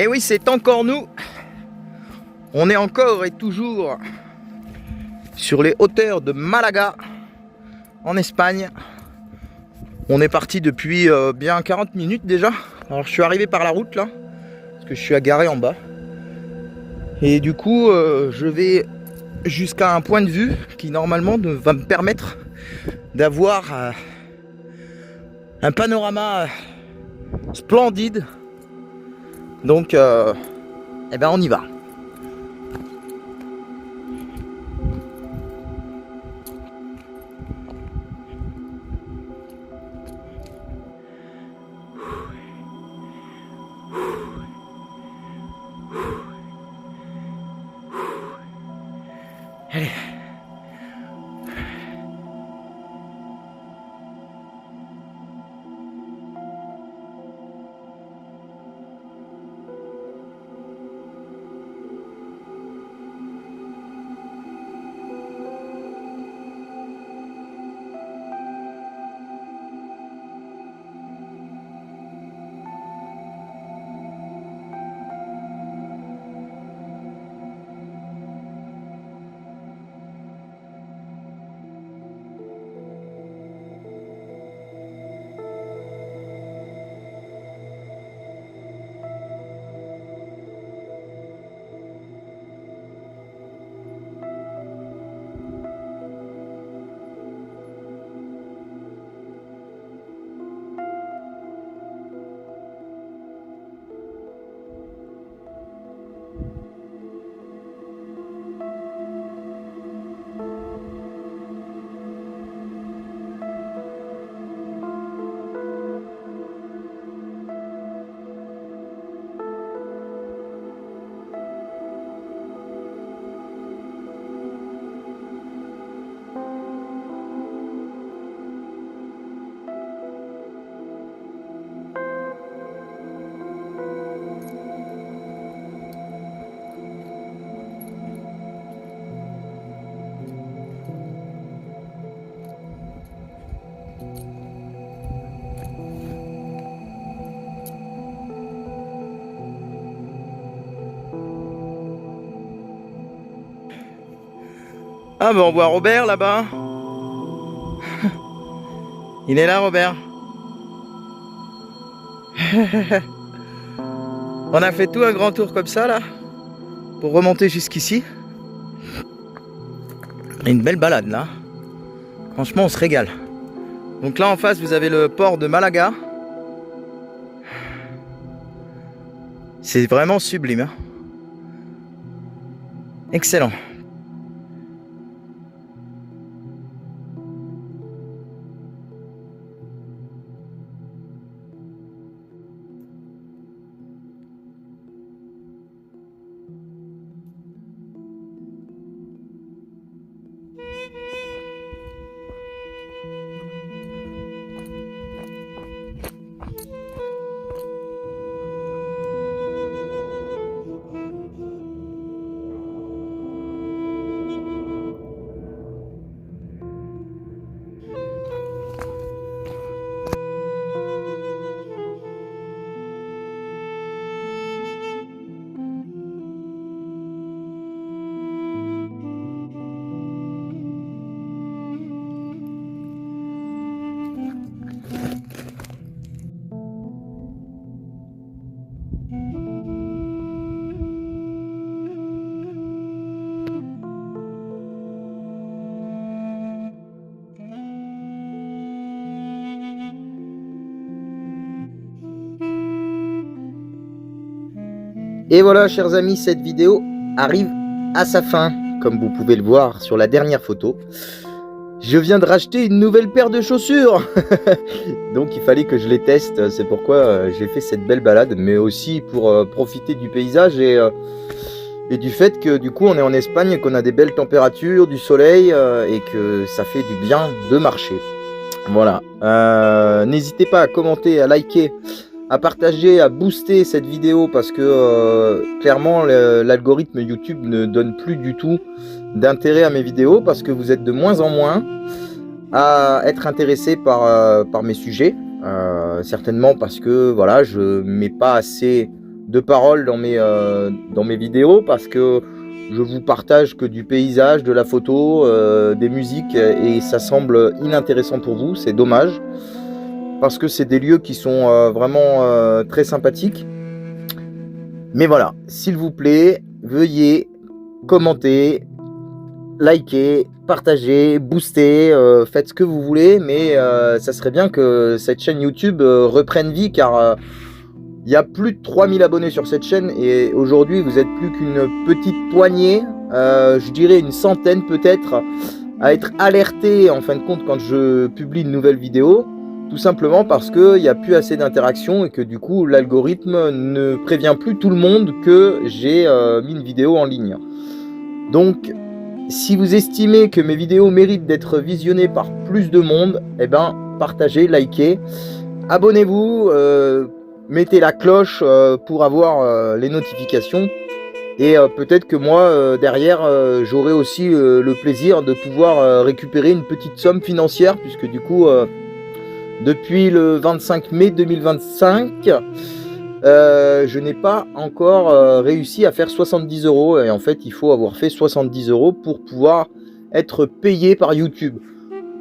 Et oui, c'est encore nous. On est encore et toujours sur les hauteurs de Malaga, en Espagne. On est parti depuis bien 40 minutes déjà. Alors je suis arrivé par la route là, parce que je suis agarré en bas. Et du coup, je vais jusqu'à un point de vue qui normalement va me permettre d'avoir un panorama splendide. Donc, eh ben on y va. Allez. Ah ben on voit Robert là-bas. Il est là Robert. On a fait tout un grand tour comme ça là pour remonter jusqu'ici. Une belle balade là. Franchement on se régale. Donc là en face vous avez le port de Malaga. C'est vraiment sublime hein. Excellent. Et voilà chers amis, cette vidéo arrive à sa fin, comme vous pouvez le voir sur la dernière photo. Je viens de racheter une nouvelle paire de chaussures. Donc il fallait que je les teste, c'est pourquoi j'ai fait cette belle balade, mais aussi pour profiter du paysage et du fait que du coup on est en Espagne, qu'on a des belles températures, du soleil et que ça fait du bien de marcher. Voilà, n'hésitez pas à commenter, à liker, à partager, à booster cette vidéo parce que clairement l'algorithme YouTube ne donne plus du tout d'intérêt à mes vidéos parce que vous êtes de moins en moins à être intéressé par mes sujets, certainement parce que voilà, je mets pas assez de parole dans mes vidéos, parce que je vous partage que du paysage, de la photo, des musiques, et ça semble inintéressant pour vous. C'est dommage, parce que c'est des lieux qui sont vraiment très sympathiques. Mais voilà, s'il vous plaît, veuillez commenter, liker, partager, booster, faites ce que vous voulez, mais ça serait bien que cette chaîne YouTube reprenne vie, car il y a plus de 3000 abonnés sur cette chaîne, et aujourd'hui vous êtes plus qu'une petite poignée, je dirais une centaine peut-être, à être alerté en fin de compte quand je publie une nouvelle vidéo, tout simplement parce qu'il n'y a plus assez d'interaction, et que du coup l'algorithme ne prévient plus tout le monde que j'ai mis une vidéo en ligne. Donc si vous estimez que mes vidéos méritent d'être visionnées par plus de monde, eh ben partagez, likez, abonnez-vous, mettez la cloche pour avoir les notifications, et peut-être que moi derrière j'aurai aussi le plaisir de pouvoir récupérer une petite somme financière, puisque du coup depuis le 25 mai 2025 je n'ai pas encore réussi à faire 70 €, et en fait il faut avoir fait 70 € pour pouvoir être payé par YouTube.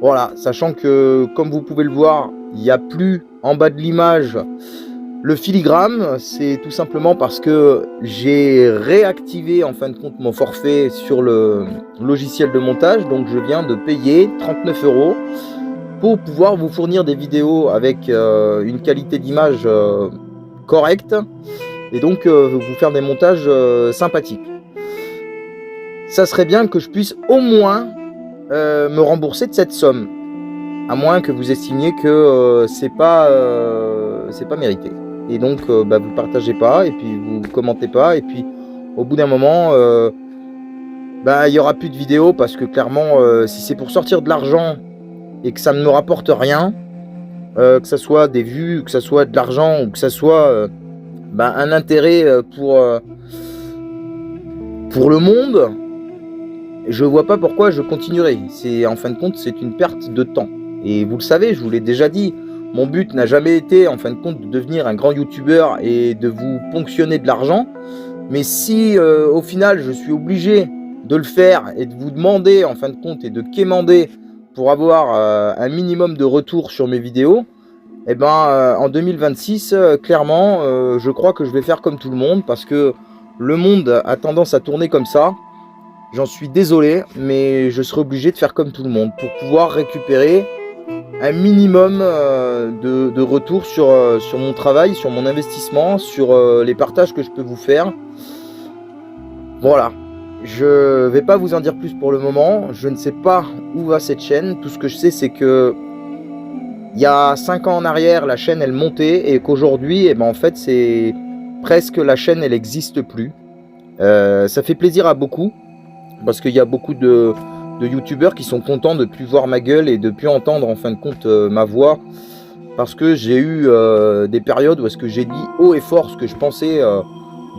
Voilà, sachant que comme vous pouvez le voir, il n'y a plus en bas de l'image le filigrane. C'est tout simplement parce que j'ai réactivé en fin de compte mon forfait sur le logiciel de montage, donc je viens de payer 39 € pour pouvoir vous fournir des vidéos avec une qualité d'image correcte, et donc vous faire des montages sympathiques. Ça serait bien que je puisse au moins me rembourser de cette somme, à moins que vous estimiez que c'est pas mérité, et donc vous ne partagez pas, et puis vous commentez pas, et puis au bout d'un moment il y aura plus de vidéos, parce que clairement si c'est pour sortir de l'argent et que ça ne me rapporte rien, que ça soit des vues, que ça soit de l'argent, ou que ça soit un intérêt pour le monde, je vois pas pourquoi je continuerai. C'est en fin de compte, c'est une perte de temps, et vous le savez, je vous l'ai déjà dit, mon but n'a jamais été en fin de compte de devenir un grand youtubeur et de vous ponctionner de l'argent. Mais si au final je suis obligé de le faire et de vous demander en fin de compte, et de quémander pour avoir un minimum de retour sur mes vidéos, et en 2026 clairement je crois que je vais faire comme tout le monde, parce que le monde a tendance à tourner comme ça. J'en suis désolé, mais je serai obligé de faire comme tout le monde pour pouvoir récupérer un minimum de retour sur mon travail, sur mon investissement, sur les partages que je peux vous faire. Voilà, je vais pas vous en dire plus pour le moment. Je ne sais pas où va cette chaîne. Tout ce que je sais, c'est que il y a 5 ans en arrière, la chaîne elle montait, et qu'aujourd'hui en fait c'est presque, la chaîne elle n'existe plus. Ça fait plaisir à beaucoup, parce qu'il y a beaucoup de youtubeurs qui sont contents de plus voir ma gueule et de plus entendre en fin de compte ma voix, parce que j'ai eu des périodes où est-ce que j'ai dit haut et fort ce que je pensais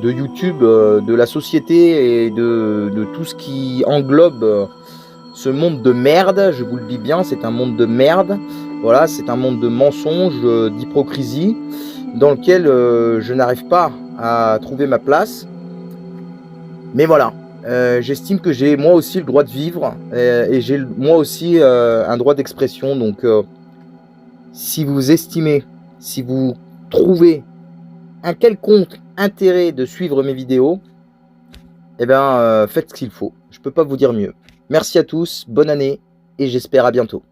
de YouTube, de la société, et de tout ce qui englobe ce monde de merde. Je vous le dis bien, c'est un monde de merde. Voilà, c'est un monde de mensonges, d'hypocrisie, dans lequel je n'arrive pas à trouver ma place. Mais voilà, j'estime que j'ai moi aussi le droit de vivre, et j'ai moi aussi un droit d'expression. Donc si vous estimez, si vous trouvez un quelconque intérêt de suivre mes vidéos, faites ce qu'il faut. Je peux pas vous dire mieux. Merci à tous, bonne année, et j'espère à bientôt.